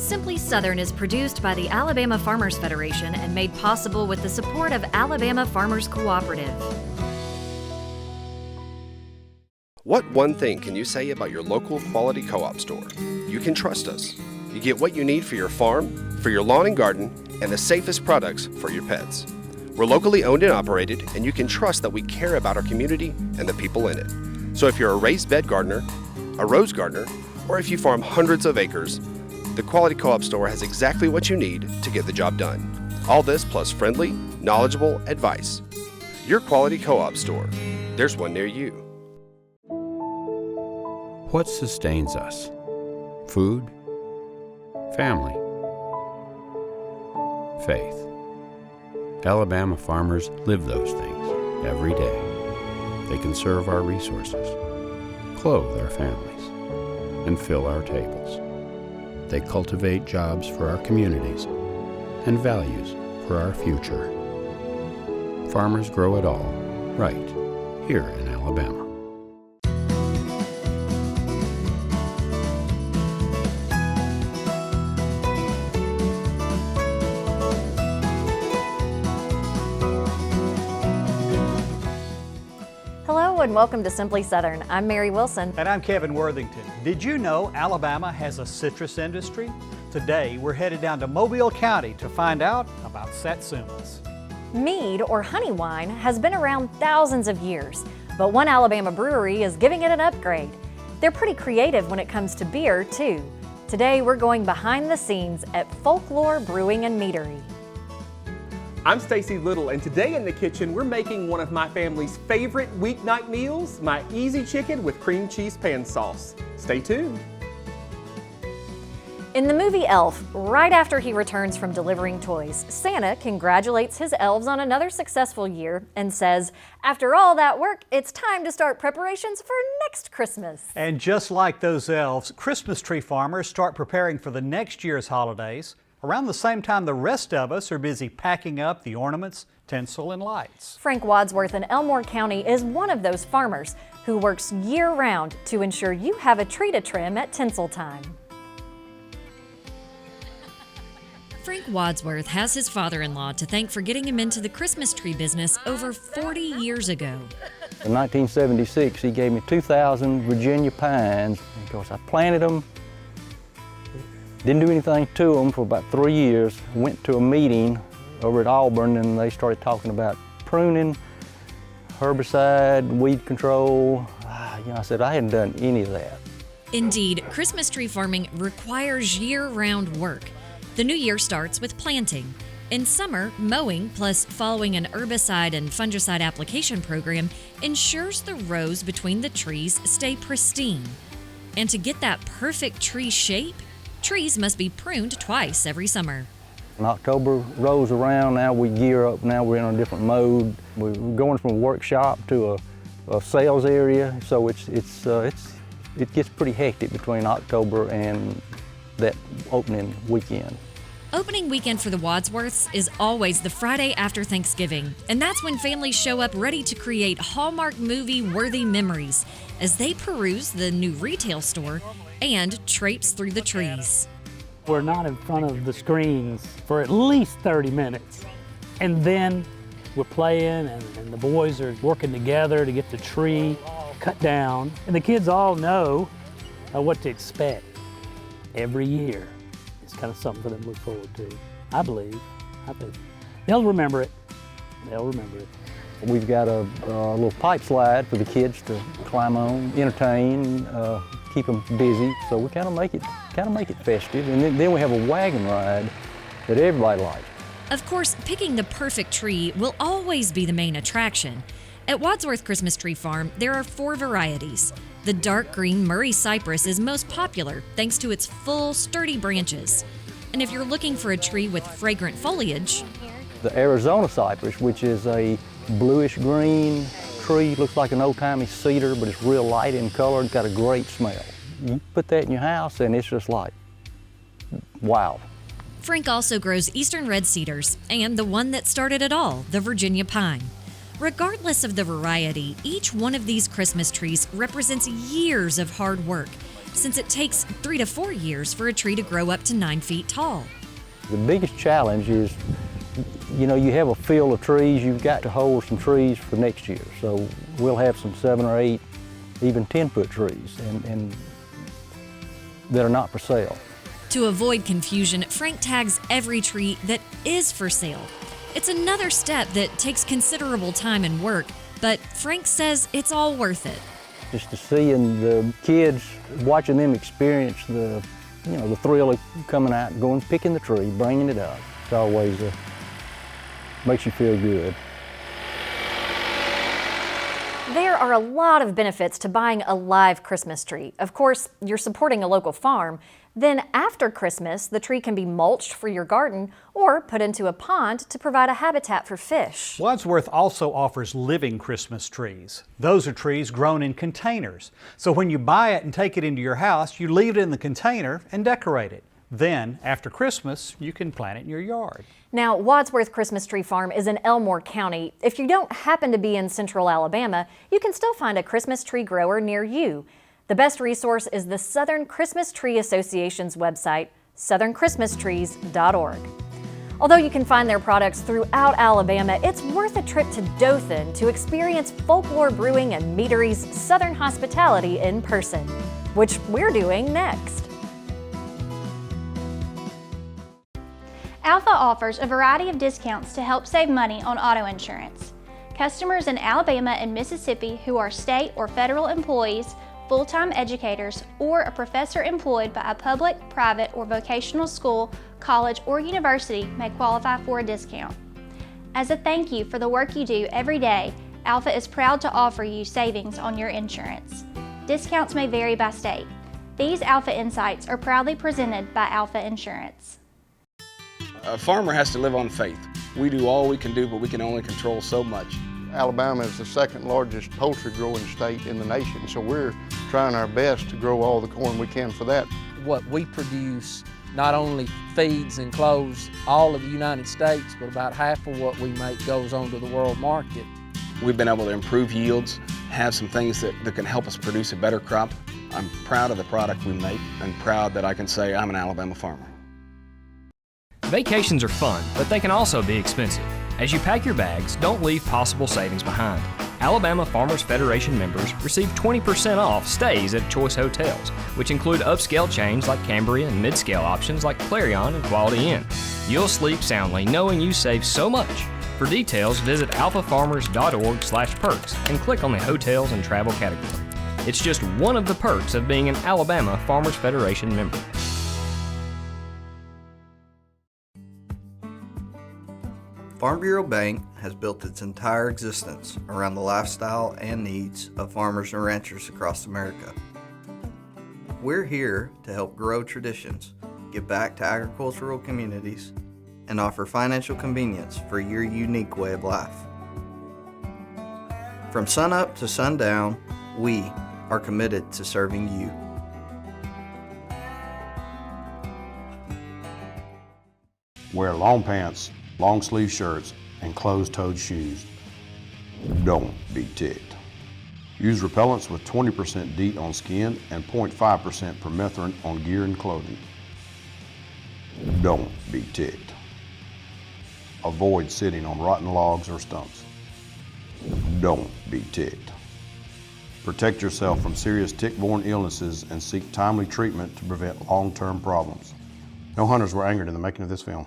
Simply Southern is produced by the Alabama Farmers Federation and made possible with the support of Alabama Farmers Cooperative. What one thing can you say about your local quality co-op store? You can trust us. You get what you need for your farm, for your lawn and garden, and the safest products for your pets. We're locally owned and operated, and you can trust that we care about our community and the people in it. So if you're a raised bed gardener, a rose gardener, or if you farm hundreds of acres, the Quality Co-op Store has exactly what you need to get the job done. All this plus friendly, knowledgeable advice. Your Quality Co-op Store. There's one near you. What sustains us? Food? Family? Faith. Alabama farmers live those things every day. They conserve our resources, clothe our families, and fill our tables. They cultivate jobs for our communities and values for our future. Farmers grow it all right here in Alabama. Hello and welcome to Simply Southern. I'm Mary Wilson. And I'm Kevin Worthington. Did you know Alabama has a citrus industry? Today we're headed down to Mobile County to find out about satsumas. Mead, or honey wine, has been around thousands of years, but one Alabama brewery is giving it an upgrade. They're pretty creative when it comes to beer, too. Today we're going behind the scenes at Folklore Brewing and Meadery. I'm Stacy Little, and today in the kitchen we're making one of my family's favorite weeknight meals, my easy chicken with cream cheese pan sauce. Stay tuned. In the movie Elf, right after he returns from delivering toys, Santa congratulates his elves on another successful year and says, after all that work, it's time to start preparations for next Christmas. And just like those elves, Christmas tree farmers start preparing for the next year's holidays around the same time the rest of us are busy packing up the ornaments, tinsel, and lights. Frank Wadsworth in Elmore County is one of those farmers who works year-round to ensure you have a tree to trim at tinsel time. Frank Wadsworth has his father-in-law to thank for getting him into the Christmas tree business over 40 years ago. In 1976, he gave me 2,000 Virginia pines. Of course, I planted them, didn't do anything to them for about 3 years. Went to a meeting over at Auburn and they started talking about pruning, herbicide, weed control. I said I hadn't done any of that. Indeed, Christmas tree farming requires year-round work. The new year starts with planting. In summer, mowing plus following an herbicide and fungicide application program ensures the rows between the trees stay pristine. And to get that perfect tree shape, trees must be pruned twice every summer. When October rolls around, now we gear up. Now we're in a different mode. We're going from a workshop to a sales area, so it gets pretty hectic between October and that opening weekend. Opening weekend for the Wadsworths is always the Friday after Thanksgiving, and that's when families show up ready to create Hallmark movie-worthy memories as they peruse the new retail store and traipse through the trees. We're not in front of the screens for at least 30 minutes. And then we're playing and the boys are working together to get the tree cut down. And the kids all know what to expect every year. It's kind of something for them to look forward to. I believe. They'll remember it. We've got a little pipe slide for the kids to climb on, entertain, keep them busy. So we kind of make it festive. And then we have a wagon ride that everybody likes. Of course, picking the perfect tree will always be the main attraction. At Wadsworth Christmas Tree Farm, there are 4 varieties. The dark green Murray Cypress is most popular thanks to its full, sturdy branches. And if you're looking for a tree with fragrant foliage, the Arizona Cypress, which is a bluish-green tree, looks like an old-timey cedar, but it's real light in color and got a great smell. You put that in your house and it's just like, wow. Frank also grows eastern red cedars and the one that started it all, the Virginia pine. Regardless of the variety, each one of these Christmas trees represents years of hard work, since it takes 3 to 4 years for a tree to grow up to 9 feet tall. The biggest challenge is, you have a field of trees, you've got to hold some trees for next year. So we'll have some 7 or 8, even 10-foot trees and that are not for sale. To avoid confusion, Frank tags every tree that is for sale. It's another step that takes considerable time and work, but Frank says it's all worth it. Just to seeing the kids, watching them experience the thrill of coming out, going, picking the tree, bringing it up. It's always makes you feel good. There are a lot of benefits to buying a live Christmas tree. Of course, you're supporting a local farm. Then after Christmas, the tree can be mulched for your garden or put into a pond to provide a habitat for fish. Wadsworth also offers living Christmas trees. Those are trees grown in containers. So when you buy it and take it into your house, you leave it in the container and decorate it. Then, after Christmas, you can plant it in your yard. Now, Wadsworth Christmas Tree Farm is in Elmore County. If you don't happen to be in central Alabama, you can still find a Christmas tree grower near you. The best resource is the Southern Christmas Tree Association's website, southernchristmastrees.org. Although you can find their products throughout Alabama, it's worth a trip to Dothan to experience Folklore Brewing and Meadery's Southern hospitality in person, which we're doing next. Alpha offers a variety of discounts to help save money on auto insurance. Customers in Alabama and Mississippi who are state or federal employees, full-time educators, or a professor employed by a public, private, or vocational school, college, or university may qualify for a discount. As a thank you for the work you do every day, Alpha is proud to offer you savings on your insurance. Discounts may vary by state. These Alpha Insights are proudly presented by Alpha Insurance. A farmer has to live on faith. We do all we can do, but we can only control so much. Alabama is the second largest poultry growing state in the nation, so we're trying our best to grow all the corn we can for that. What we produce not only feeds and clothes all of the United States, but about half of what we make goes on to the world market. We've been able to improve yields, have some things that can help us produce a better crop. I'm proud of the product we make and proud that I can say I'm an Alabama farmer. Vacations are fun, but they can also be expensive. As you pack your bags, don't leave possible savings behind. Alabama Farmers Federation members receive 20% off stays at choice hotels, which include upscale chains like Cambria and mid-scale options like Clarion and Quality Inn. You'll sleep soundly knowing you save so much. For details, visit alphafarmers.org/perks and click on the Hotels and Travel category. It's just one of the perks of being an Alabama Farmers Federation member. Farm Bureau Bank has built its entire existence around the lifestyle and needs of farmers and ranchers across America. We're here to help grow traditions, give back to agricultural communities, and offer financial convenience for your unique way of life. From sunup to sundown, we are committed to serving you. Wear long pants, long sleeve shirts, and closed-toed shoes. Don't be ticked. Use repellents with 20% DEET on skin and 0.5% permethrin on gear and clothing. Don't be ticked. Avoid sitting on rotten logs or stumps. Don't be ticked. Protect yourself from serious tick-borne illnesses and seek timely treatment to prevent long-term problems. No hunters were angered in the making of this film.